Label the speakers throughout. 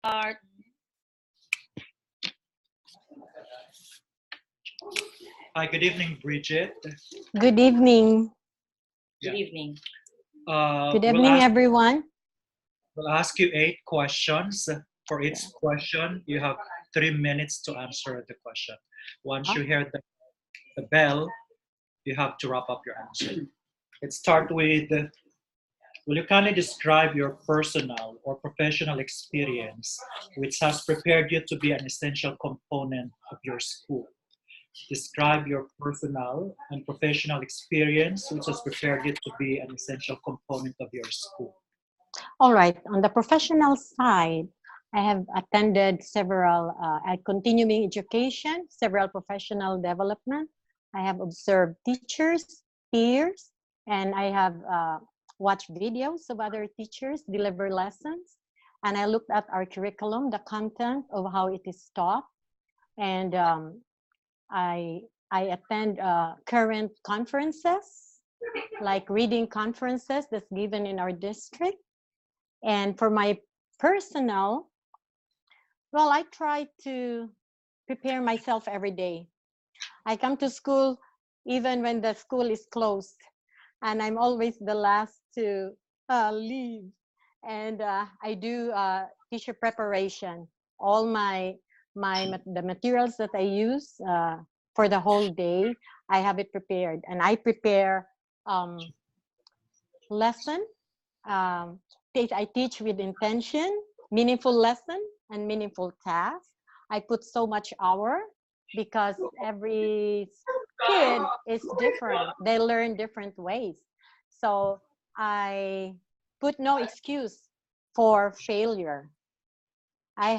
Speaker 1: Start.
Speaker 2: Hi, good evening, Bridget.
Speaker 3: Good evening.
Speaker 1: Good evening.
Speaker 3: Good evening, everyone.
Speaker 2: We'll ask you 8 questions. For each question, you have 3 minutes to answer the question. Once you hear the bell, you have to wrap up your answer. Let's start with, will you kindly describe your personal or professional experience which has prepared you to be an essential component of your school? Describe your personal and professional experience which has prepared you to be an essential component of your school.
Speaker 3: All right. On the professional side, I have attended several continuing education, several professional development. I have observed teachers, peers, and I have watched videos of other teachers deliver lessons. And I looked at our curriculum, the content of how it is taught. And I attend current conferences, like reading conferences that's given in our district. And for my personal, well, I try to prepare myself every day. I come to school even when the school is closed, and I'm always the last to leave. And I do teacher preparation. All the materials that I use for the whole day, I have it prepared, and I prepare lesson. I teach with intention, meaningful lesson, and meaningful task. I put so much hour because every kid is different. They learn different ways. So I put no excuse for failure. I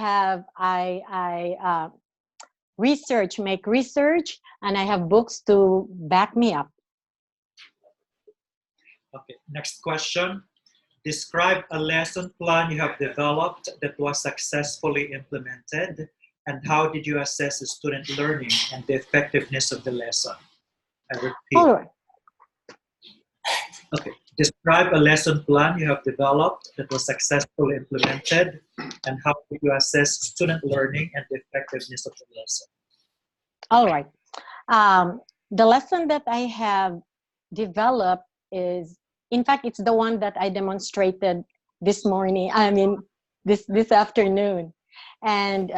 Speaker 3: make research, and I have books to back me up.
Speaker 2: Okay, next question. Describe a lesson plan you have developed that was successfully implemented, and how did you assess the student learning and the effectiveness of the lesson? I repeat.
Speaker 3: All right.
Speaker 2: Okay. Describe a lesson plan you have developed that was successfully implemented, and how did you assess student learning and the effectiveness of the lesson?
Speaker 3: All right. The lesson that I have developed is, in fact, it's the one that I demonstrated this morning. I mean, this afternoon, and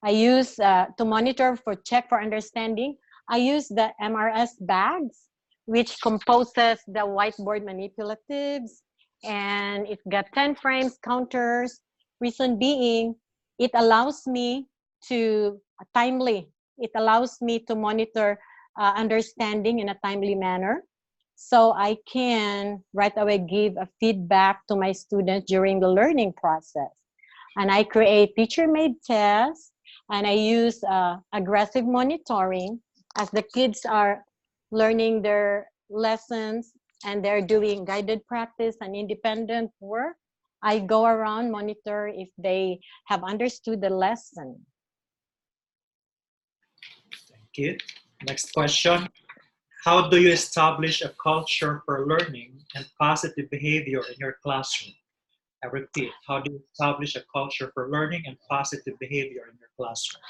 Speaker 3: I use to monitor for check for understanding. I use the MRS bags, which composes the whiteboard manipulatives, and it got 10 frames, counters. Reason being, it allows me to It allows me to monitor understanding in a timely manner. So I can right away give a feedback to my students during the learning process. And I create teacher-made tests, and I use aggressive monitoring as the kids are learning their lessons and they're doing guided practice and independent work. I go around, monitor if they have understood the lesson.
Speaker 2: Thank you. Next question. How do you establish a culture for learning and positive behavior in your classroom? I repeat, how do you establish a culture for learning and positive behavior in your classroom?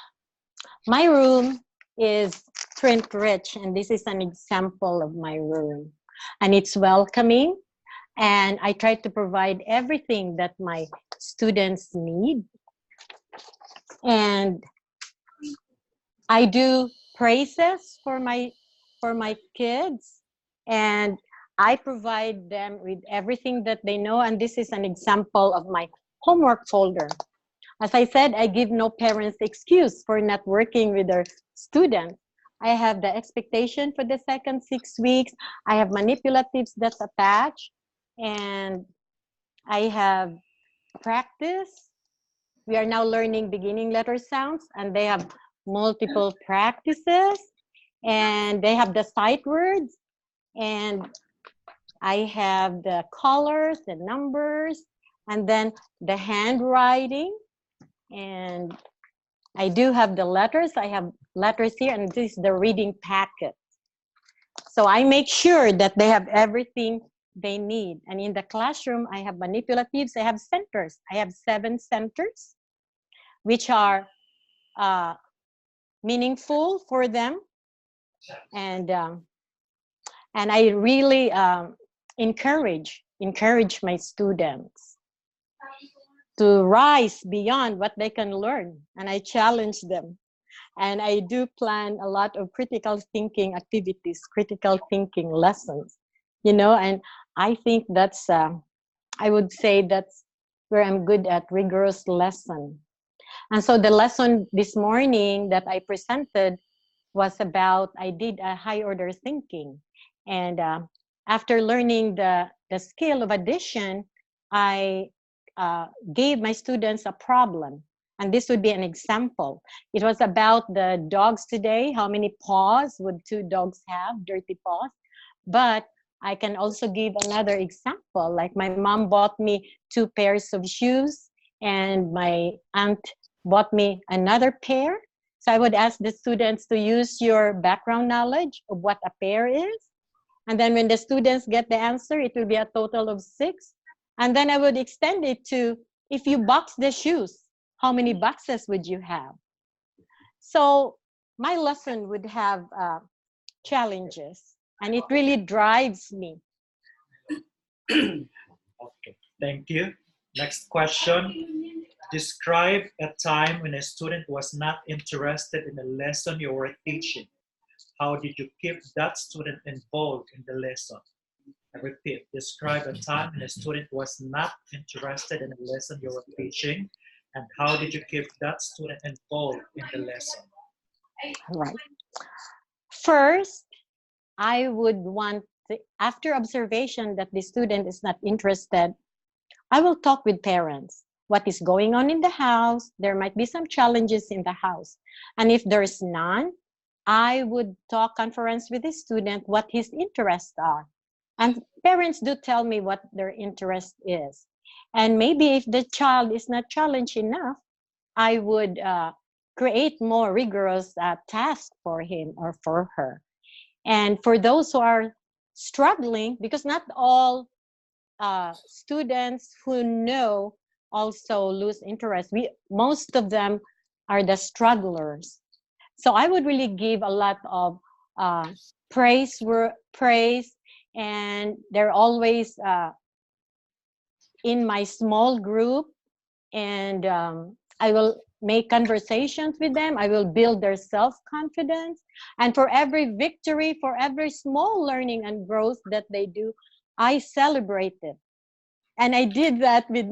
Speaker 3: My room is print rich, and this is an example of my room. And it's welcoming, and I try to provide everything that my students need. And I do praises for my kids, and I provide them with everything that they know. And this is an example of my homework folder. As I said, I give no parents excuse for not working with their students. I have the expectation for the second 6 weeks. I have manipulatives that's attached, and I have practice. We are now learning beginning letter sounds, and they have multiple practices, and they have the sight words, and I have the colors, the numbers, and then the handwriting, and I do have the letters. I have letters here, and this is the reading packet. So I make sure that they have everything they need. And in the classroom, I have manipulatives, I have centers. I have 7 centers, which are meaningful for them. And I really encourage my students to rise beyond what they can learn. And I challenge them. And I do plan a lot of critical thinking activities, critical thinking lessons, you know, and I think that's, I would say that's where I'm good at rigorous lesson. And so the lesson this morning that I presented was about, I did a high order thinking. And after learning the skill of addition, I gave my students a problem. And this would be an example. It was about the dogs today. How many paws would 2 dogs have, dirty paws? But I can also give another example. Like my mom bought me 2 pairs of shoes and my aunt bought me another pair. So I would ask the students to use your background knowledge of what a pair is. And then when the students get the answer, it will be a total of 6. And then I would extend it to, if you box the shoes, how many boxes would you have? So my lesson would have challenges, and it really drives me.
Speaker 2: Okay, thank you. Next question. Describe a time when a student was not interested in the lesson you were teaching. How did you keep that student involved in the lesson? I repeat, describe a time when a student was not interested in the lesson you were teaching, and how did you keep that student involved in the lesson?
Speaker 3: Right. First, I would want, after observation that the student is not interested, I will talk with parents. What is going on in the house? There might be some challenges in the house. And if there's none, I would talk conference with the student what his interests are. And parents do tell me what their interest is. And maybe if the child is not challenged enough, I would create more rigorous tasks for him or for her. And for those who are struggling, because not all students who know also lose interest. Most of them are the strugglers. So I would really give a lot of praise, and they're always in my small group, and I will make conversations with them. I will build their self-confidence. And for every victory, for every small learning and growth that they do, I celebrate it. And I did that with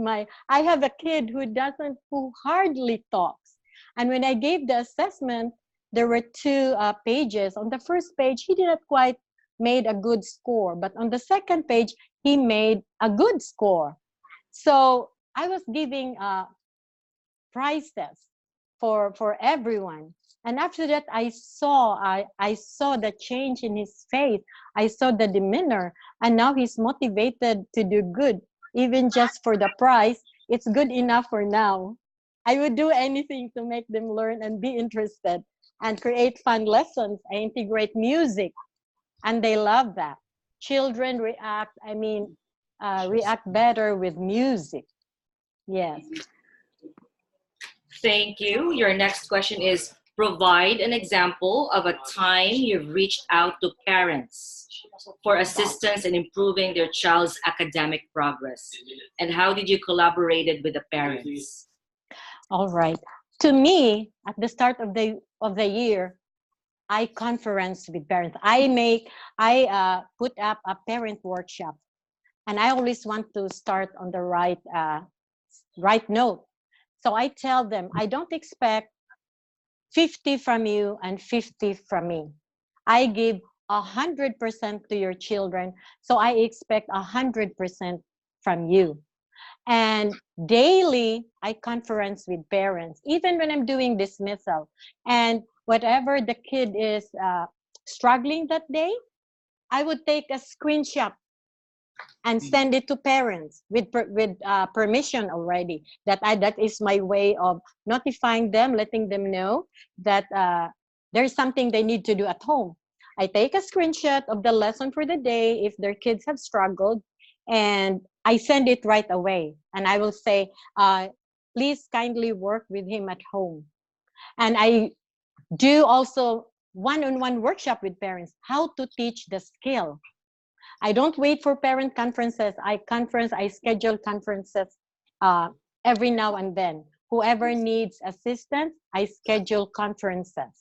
Speaker 3: I have a kid who hardly talks. And when I gave the assessment, there were 2 pages. On the first page, he didn't quite made a good score, but on the second page, he made a good score. So I was giving prizes for everyone. And after that, I saw the change in his face. I saw the demeanor, and now he's motivated to do good. Even just for the prize, it's good enough for now. I would do anything to make them learn and be interested and create fun lessons. I integrate music, and they love that. Children react better with music. Yes.
Speaker 1: Thank you. Your next question is, provide an example of a time you've reached out to parents for assistance in improving their child's academic progress. And how did you collaborate with the parents?
Speaker 3: All right. To me, at the start of the year, I conference with parents. I put up a parent workshop, and I always want to start on the right note. So I tell them, I don't expect 50 from you and 50 from me. I give 100% to your children, so I expect 100% from you. And daily, I conference with parents, even when I'm doing dismissal. And whatever the kid is struggling that day, I would take a screenshot and send it to parents with permission already. That is my way of notifying them, letting them know that there's something they need to do at home. I take a screenshot of the lesson for the day if their kids have struggled, and I send it right away. And I will say, please kindly work with him at home. And I do also one-on-one workshop with parents, how to teach the skill. I don't wait for parent conferences. I schedule conferences every now and then. Whoever needs assistance, I schedule conferences.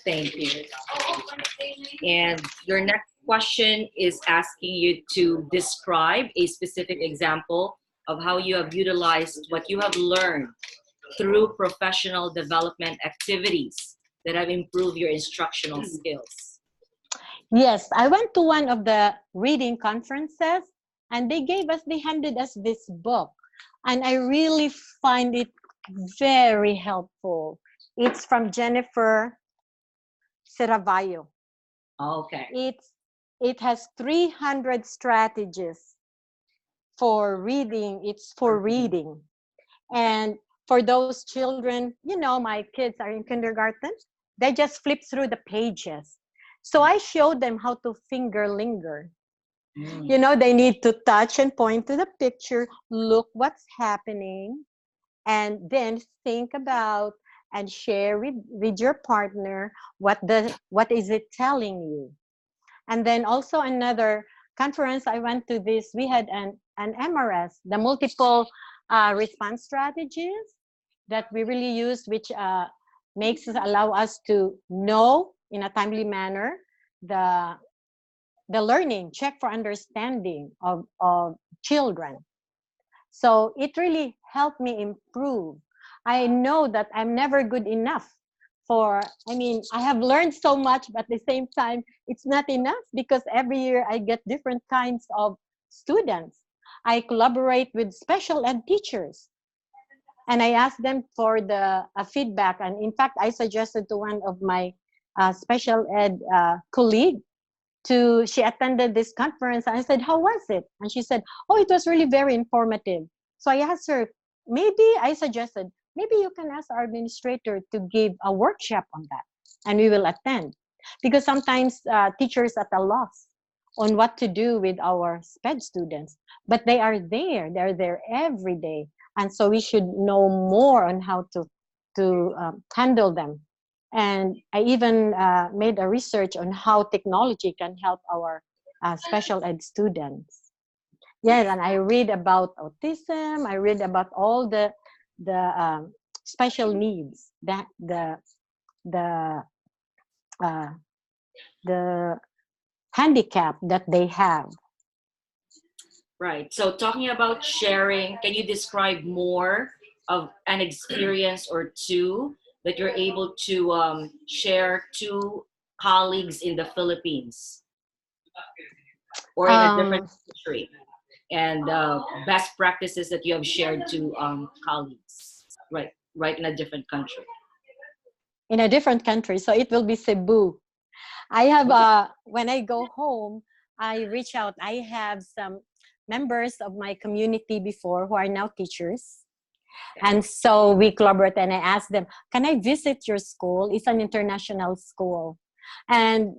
Speaker 1: Thank you. And your next question is asking you to describe a specific example of how you have utilized what you have learned through professional development activities that have improved your instructional skills.
Speaker 3: Yes, I went to one of the reading conferences, and they handed us this book, and I really find it very helpful. It's from Jennifer Seravallo.
Speaker 1: Okay.
Speaker 3: It has 300 strategies for reading. It's for reading. And for those children, my kids are in kindergarten, they just flip through the pages. So I showed them how to finger linger. They need to touch and point to the picture, look what's happening, and then think about and share with your partner what is it telling you. And then also another conference I went to this, we had an MRS, the multiple response strategies that we really use, which allow us to know in a timely manner the learning, check for understanding of children. So it really helped me improve. I know that I'm never good enough I have learned so much, but at the same time, it's not enough because every year I get different kinds of students. I collaborate with special ed teachers, and I ask them for the feedback. And in fact, I suggested to one of my special ed colleague she attended this conference. I said, how was it? And she said, oh, it was really very informative. So I asked her, I suggested, maybe you can ask our administrator to give a workshop on that, and we will attend. Because sometimes teachers are at a loss on what to do with our SPED students, but they are there. They're there every day. And so we should know more on how to handle them. And I even made a research on how technology can help our special ed students. Yes, and I read about autism. I read about all the special needs, that the handicap that they have.
Speaker 1: Right. So talking about sharing, can you describe more of an experience or two that you're able to share to colleagues in the Philippines or in a different country, and best practices that you have shared to colleagues, right in a different country?
Speaker 3: In a different country, so it will be Cebu. I have when I go home, I reach out. I have some members of my community before who are now teachers. And so we collaborate, and I asked them, can I visit your school? It's an international school. And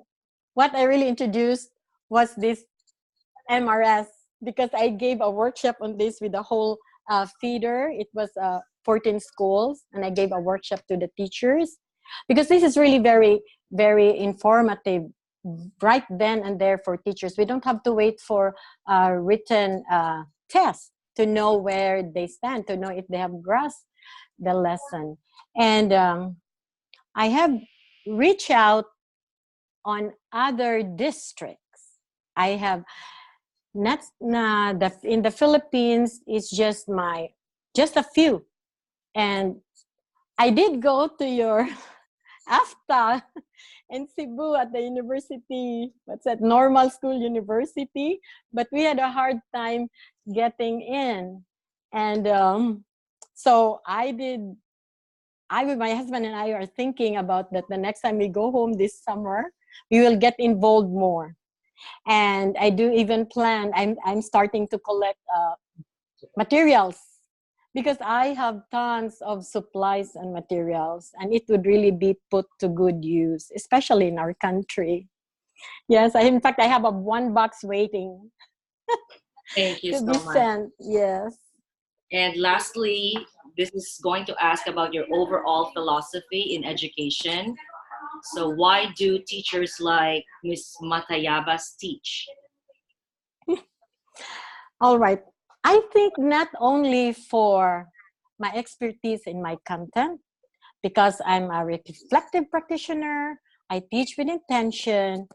Speaker 3: what I really introduced was this MRS, because I gave a workshop on this with the whole feeder. It was 14 schools, and I gave a workshop to the teachers, because this is really very, very informative right then and there for teachers. We don't have to wait for written tests to know where they stand, to know if they have grasped the lesson. And I have reached out on other districts. I have not in the Philippines. It's just a few, and I did go to your AFTA in Cebu at the university. What's that? Normal School University, but we had a hard time getting in, and so my husband and I are thinking about that. The next time we go home this summer, we will get involved more. And I do even plan, I'm starting to collect materials, because I have tons of supplies and materials, and it would really be put to good use, especially in our country. Yes, in fact, I have one box waiting.
Speaker 1: Thank you
Speaker 3: to be
Speaker 1: so much.
Speaker 3: sent. Yes.
Speaker 1: And lastly, this is going to ask about your overall philosophy in education. So why do teachers like Miss Matayabas teach?
Speaker 3: All right. I think not only for my expertise in my content, because I'm a reflective practitioner, I teach with intention.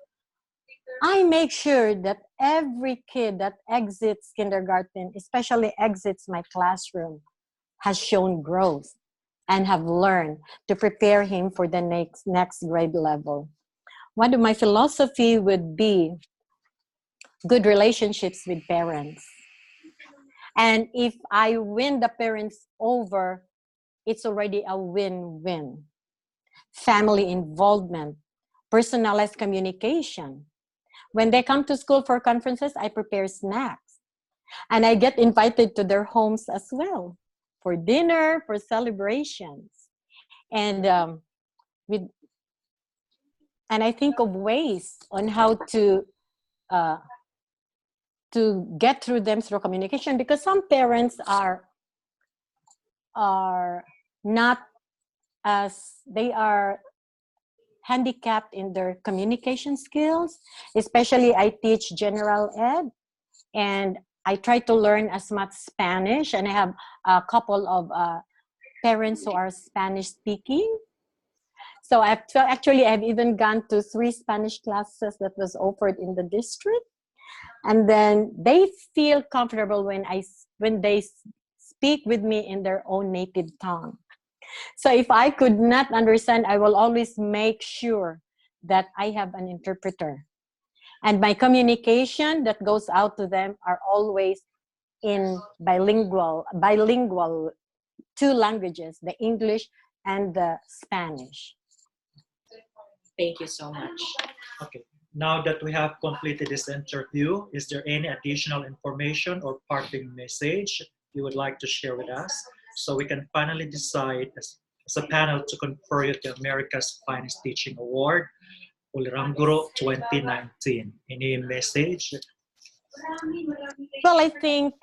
Speaker 3: I make sure that every kid that exits kindergarten, especially exits my classroom, has shown growth and have learned to prepare him for the next grade level. One of my philosophy would be good relationships with parents. And if I win the parents over, it's already a win-win. Family involvement, personalized communication. When they come to school for conferences, I prepare snacks. And I get invited to their homes as well for dinner, for celebrations. And with and I think of ways on how uh, to get through them through communication, because some parents are not, as they are handicapped in their communication skills. Especially I teach general ed, and I try to learn as much Spanish, and I have a couple of parents who are Spanish speaking. So I've even gone to 3 Spanish classes that was offered in the district, and then they feel comfortable when they speak with me in their own native tongue. So if I could not understand, I will always make sure that I have an interpreter. And my communication that goes out to them are always in bilingual 2 languages, the English and the Spanish.
Speaker 1: Thank you so much.
Speaker 2: Okay. Now that we have completed this interview, is there any additional information or parting message you would like to share with us so we can finally decide as a panel to confer you the America's Finest Teaching Award, Ulirang Guro 2019? Any message?
Speaker 3: Well, I think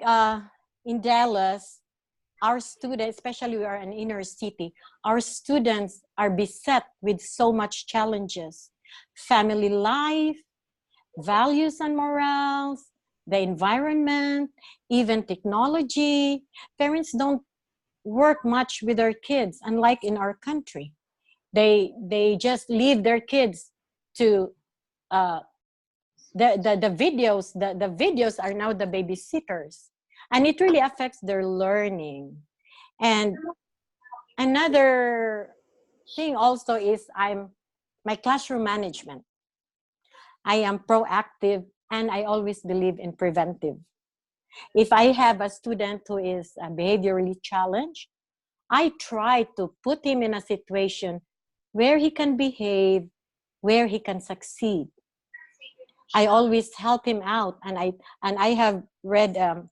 Speaker 3: in Dallas, our students, especially we are an inner city, our students are beset with so much challenges. Family life, values and morals, the environment, even technology. Parents don't work much with their kids, unlike in our country. They just leave their kids to uh, the videos are now the babysitters, and it really affects their learning. And another thing also is my classroom management. I am proactive, and I always believe in preventive. If I have a student who is behaviorally challenged, I try to put him in a situation where he can behave, where he can succeed. I always help him out, and I have read a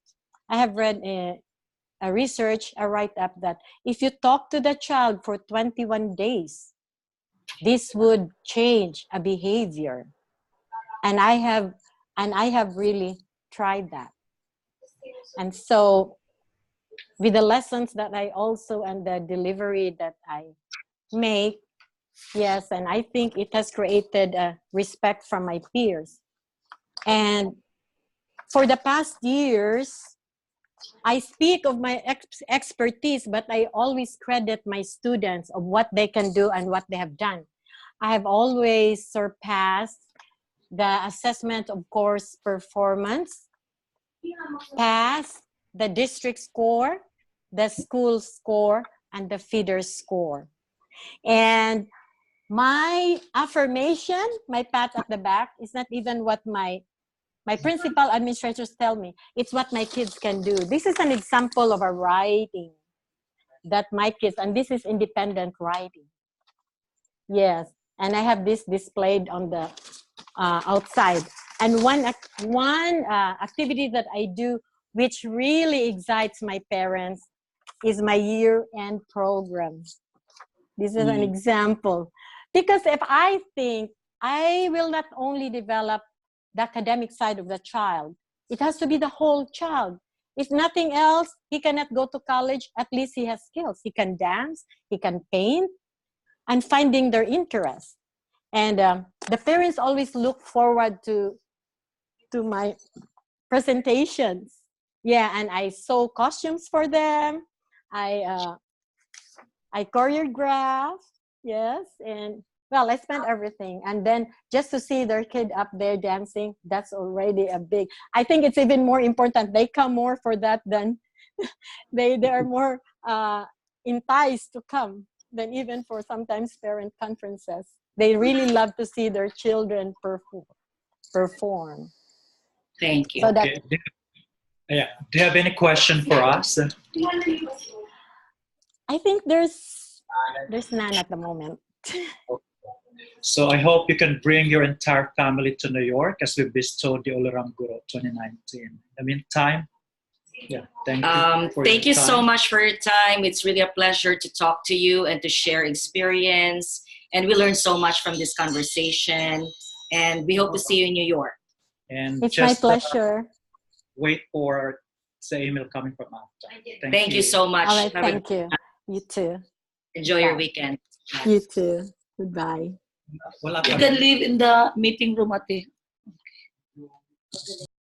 Speaker 3: research, a write-up, that if you talk to the child for 21 days, this would change a behavior. And I have really tried that. And so with the lessons that I also, and the delivery that I make, yes, and I think it has created respect from my peers. And for the past years, I speak of my expertise, but I always credit my students of what they can do and what they have done. I have always surpassed the assessment of course performance, passed the district score, the school score, and the feeder score. And my affirmation, my pat at the back, is not even what my principal administrators tell me. It's what my kids can do. This is an example of a writing that my kids, and this is independent writing. Yes, and I have this displayed on the outside. And one activity that I do, which really excites my parents, is my year-end program. This is an example. Because if I think I will not only develop the academic side of the child, It has to be the whole child. If nothing else, he cannot go to college. At least he has skills. He can dance, he can paint, and finding their interest. And the parents always look forward to my presentations. Yeah, and I sew costumes for them. I choreograph. Yes, and well, I spent everything. And then just to see their kid up there dancing, that's already a big. I think it's even more important. They come more for that than they are more enticed to come than even for sometimes parent conferences. They really love to see their children perform.
Speaker 1: Thank you.
Speaker 3: So that
Speaker 2: Okay. Yeah. Do you have any question for us?
Speaker 3: I think there's none at the moment.
Speaker 2: So I hope you can bring your entire family to New York as we bestowed the Ulirang Guro 2019. In the meantime, yeah, thank you.
Speaker 1: Thank you so much for your time. It's really a pleasure to talk to you and to share experience. And we learned so much from this conversation. And we hope to see you in New York.
Speaker 2: And
Speaker 3: It's my pleasure.
Speaker 2: Wait for the email coming from AFTA.
Speaker 1: Thank you so much.
Speaker 3: All right, thank you. You too.
Speaker 1: Enjoy your weekend.
Speaker 3: You too. Goodbye.
Speaker 2: You
Speaker 4: can leave in the meeting room, ate.